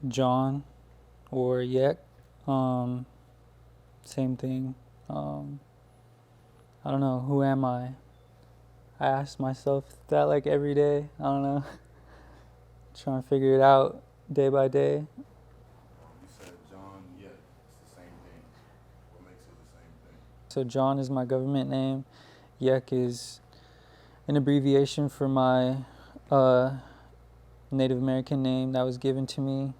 John or YEK. Same thing. I don't know, who am I? I ask myself that like every day. I don't know. Trying to figure it out day by day. You said John Yet. It's the same thing. What makes it the same thing? So John is my government name. YEK is an abbreviation for my Native American name that was given to me,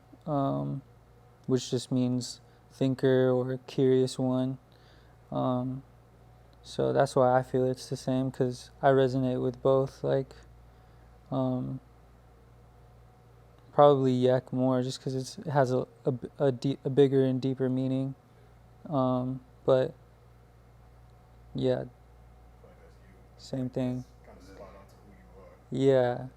which just means thinker or curious one. So that's why I feel it's the same, because I resonate with both. Like, probably YEK more, just because it has a bigger and deeper meaning. But yeah, I feel like that's you. same thing. Kind of spot on to who you are. Yeah,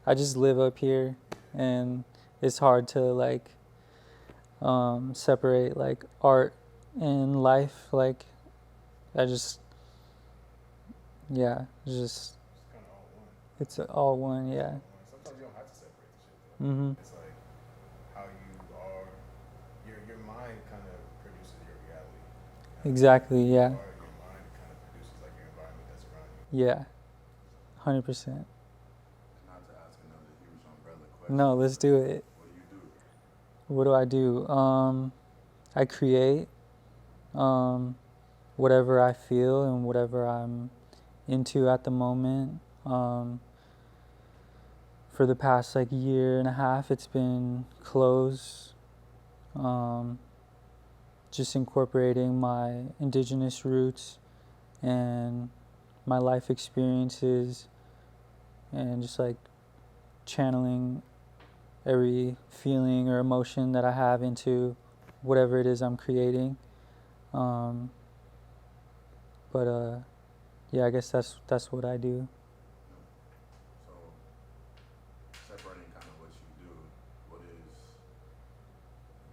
I just live up here, and it's hard to like separate like art and life. Like, I just yeah, It's kind of all one. it's all one. Yeah. Sometimes you don't have to separate the shit though. Mhm. It's like how you are. Your mind kind of produces your reality. Exactly. Yeah. Your mind kind of produces like your environment that's around you. Yeah. 100%. Not to ask another huge umbrella question. No, let's do it. What do you do? What do I do? I create whatever I feel and whatever I'm into at the moment. For the past like year and a half, it's been clothes, just incorporating my indigenous roots and my life experiences, and just like channeling every feeling or emotion that I have into whatever it is I'm creating. But yeah, I guess that's what I do. So separating kind of what you do, what is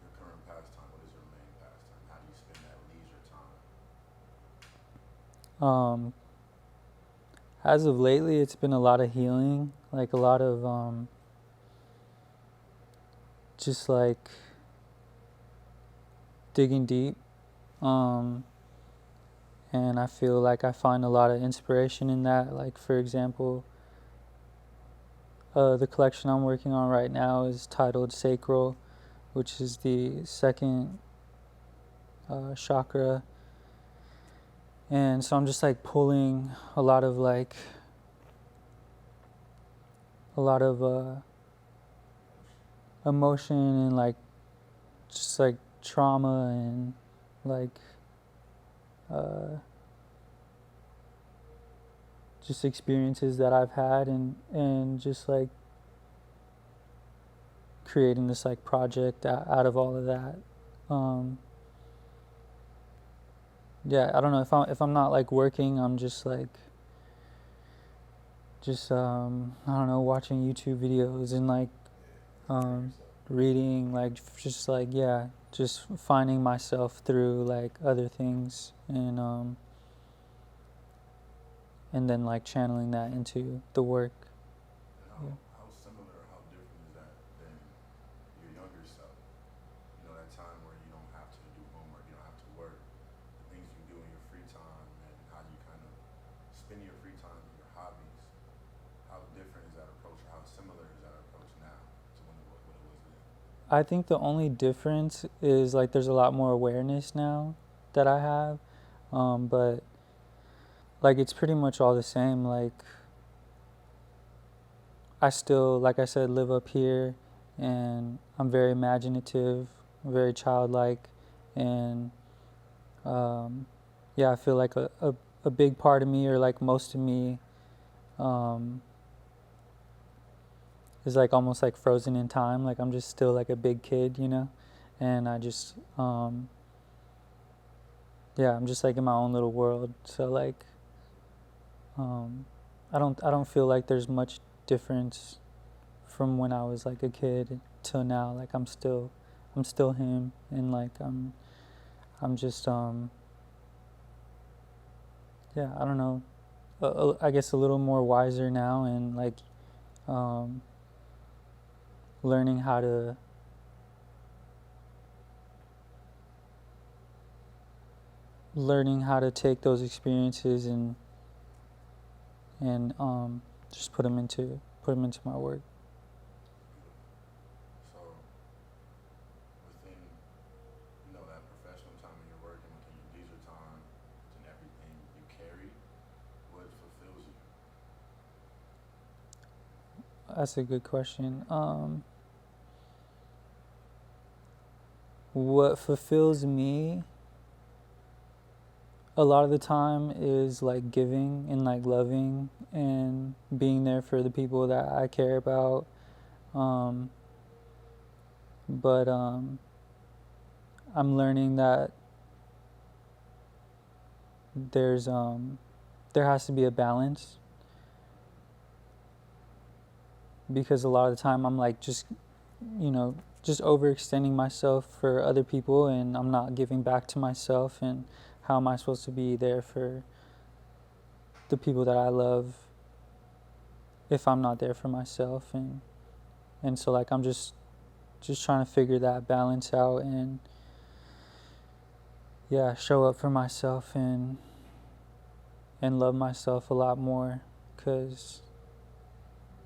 your current pastime? What is your main pastime? How do you spend that leisure time? As of lately, it's been a lot of healing, like a lot of just like digging deep. And I feel like I find a lot of inspiration in that. Like, for example, the collection I'm working on right now is titled Sacral, which is the second chakra. And so I'm just like pulling a lot of emotion and like just like trauma and like just experiences that I've had, and just like creating this like project out of all of that. Yeah, I don't know, if I'm not like working, I'm just like I don't know, watching YouTube videos and like reading, like just like yeah, just finding myself through like other things, and then like channeling that into the work. And how similar or how different is that than your younger self? You know, that time where you don't have to do homework, you don't have to work, the things you do in your free time, and how you kind of spend your free time and your hobbies. How different is that approach, or how similar is that approach now to when what it was then? I think the only difference is like there's a lot more awareness now that I have, but like it's pretty much all the same. Like, I still, like I said, live up here, and I'm very imaginative, very childlike, and yeah, I feel like a big part of me, or like most of me, um, is like almost like frozen in time. Like, I'm just still like a big kid, you know, and I just yeah, I'm just like in my own little world. So like, I don't feel like there's much difference from when I was like a kid till now. Like, I'm still him, and like I'm just yeah, I don't know, I guess a little more wiser now, and like learning how to take those experiences and just put them into my work. So within, that professional time when you're working, within your leisure time, within everything you carry, what fulfills you? That's a good question. What fulfills me a lot of the time is like giving and like loving and being there for the people that I care about. Um, but I'm learning that there's there has to be a balance, because a lot of the time I'm like just just overextending myself for other people, and I'm not giving back to myself. And how am I supposed to be there for the people that I love if I'm not there for myself? And so like I'm just trying to figure that balance out, and yeah, show up for myself and love myself a lot more, cuz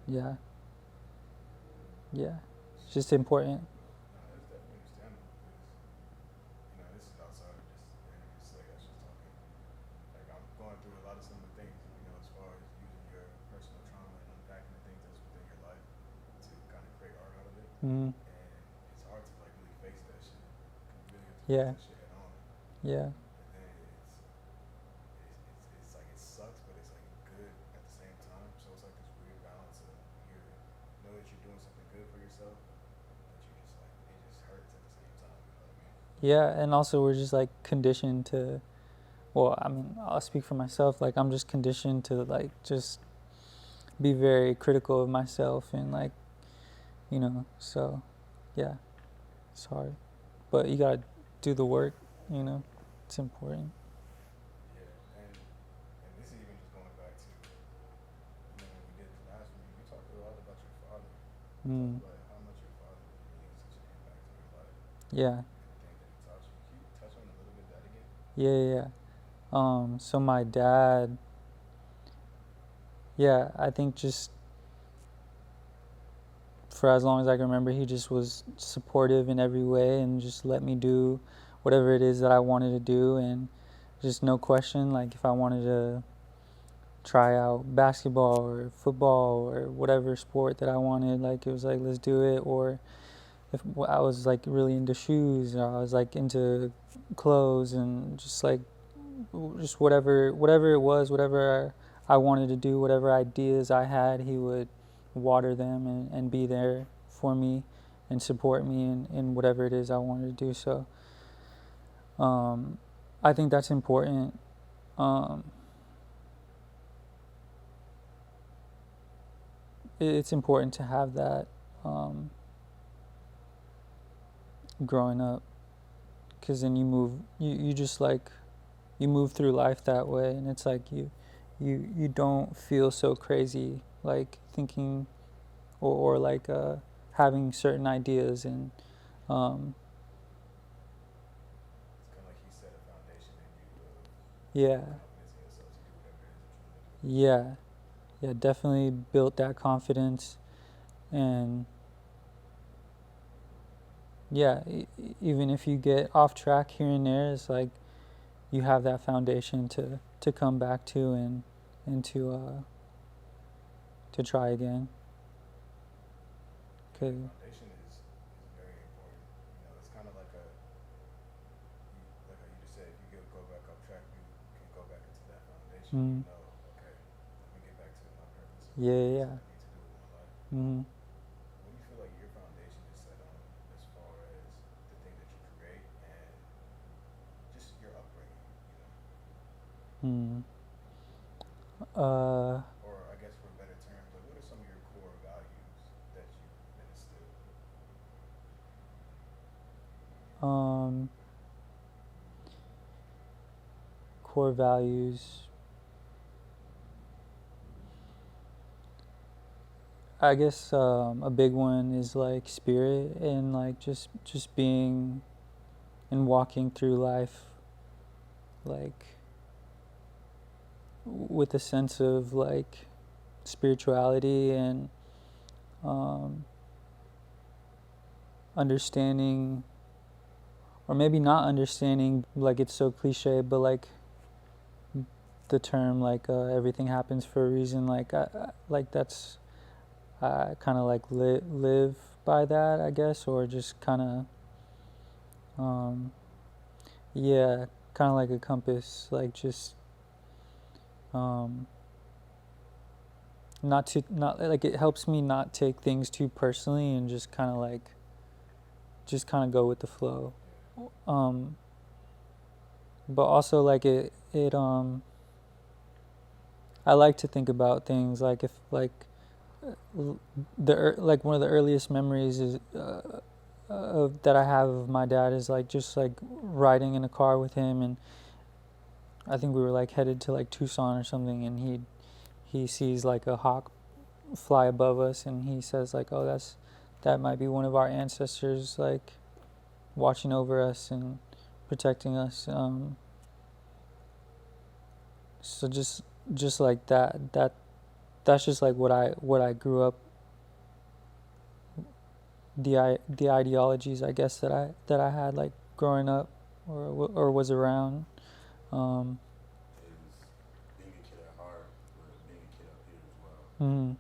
yeah, it's just important. No, that's definitely understandable because, this is outside of just randomly say us just talking. Like I'm going through a lot of similar things, as far as using your personal trauma and unpacking the things that's within your life to kind of create art out of it. Mm-hmm. And it's hard to like really face that shit. You really have to face Yeah, that shit head on. yeah, And then it's like it sucks, but it's like good at the same time. So it's like this weird balance of you know that you're doing something good for yourself, but you just like it just hurts at the same time. You know what I mean? yeah. And also we're just like conditioned to, well, I mean, I'll speak for myself. Like I'm just conditioned to like just be very critical of myself, and like, so yeah, it's hard, but you gotta do the work. It's important. Yeah, and this is even just going back to when we did the last one. You talked a lot about your father. You talked Mm. about how much your father really had such an impact on your life Yeah, and the things that he taught you. Can you touch on a little bit of that again? yeah. So my dad, yeah, I think just for as long as I can remember, he just was supportive in every way and just let me do whatever it is that I wanted to do, and just no question. Like if I wanted to try out basketball or football or whatever sport that I wanted, like it was like, let's do it. Or if I was like really into shoes, or I was like into clothes, and just like just whatever it was, whatever I wanted to do, whatever ideas I had, he would water them and be there for me and support me in whatever it is I wanted to do. So I think that's important. Um, it's important to have that um, growing up, because then you just like you move through life that way, and it's like you don't feel so crazy like thinking or like having certain ideas, and um, It's kind of like he set a foundation in you of yeah, confidence in yourself to do whatever it is that you want to do. yeah, yeah, definitely built that confidence. And yeah, even if you get off track here and there, it's like you have that foundation to come back to, and to try again. Yeah, 'Cause, foundation is very important. It's kind of like like how you just said, if you go back off track, you can go back into that foundation. mm, Okay, let me get back to my purpose and yeah, what it is yeah, that I need to do with my life. mm, What do you feel like your foundation is set on as far as the thing that you create and just your upbringing? mm. Uh, Or I guess for better terms, like what are some of your core values that you've been instilled? um, core values. I guess a big one is like spirit and like just being and walking through life like with a sense of like spirituality and um, understanding, or maybe not understanding, like it's so cliche, but like the term like everything happens for a reason. Like like that's I kind of like live by that, I guess, or just kind of um, yeah, kind of like a compass, like just um, not like it helps me not take things too personally and just kind of like just kind of go with the flow. Um, but also like it I like to think about things like if like like one of the earliest memories is that I have of my dad is like just like riding in a car with him, and I think we were like headed to like Tucson or something, and he sees like a hawk fly above us, and he says like, oh, that might be one of our ancestors like watching over us and protecting us. So just like that's just like what I grew up, the ideologies, I guess, that I had like growing up or was around. Um, Is being a kid at heart, but being a kid up here as well. mm,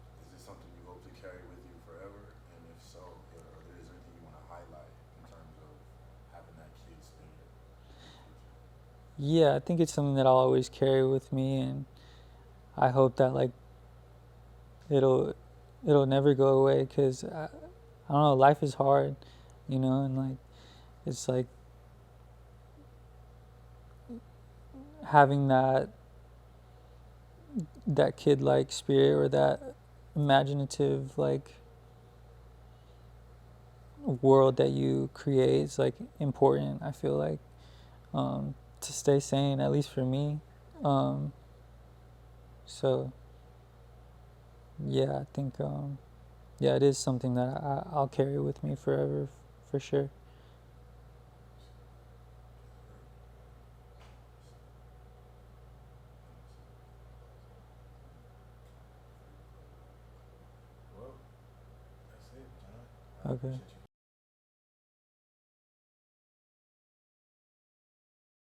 Is this something you hope to carry with you forever? And if so, or is there anything you want to highlight in terms of having that kid spirit in the future? yeah, I think it's something that I'll always carry with me, and I hope that like it'll it'll never go away because I don't know, life is hard, and like it's like having that kid like spirit or that imaginative like world that you create is like important, I feel like, to stay sane, at least for me. um, so yeah, I think yeah, it is something that I'll carry with me forever, for sure. Well, that's it, John. I Okay. appreciate you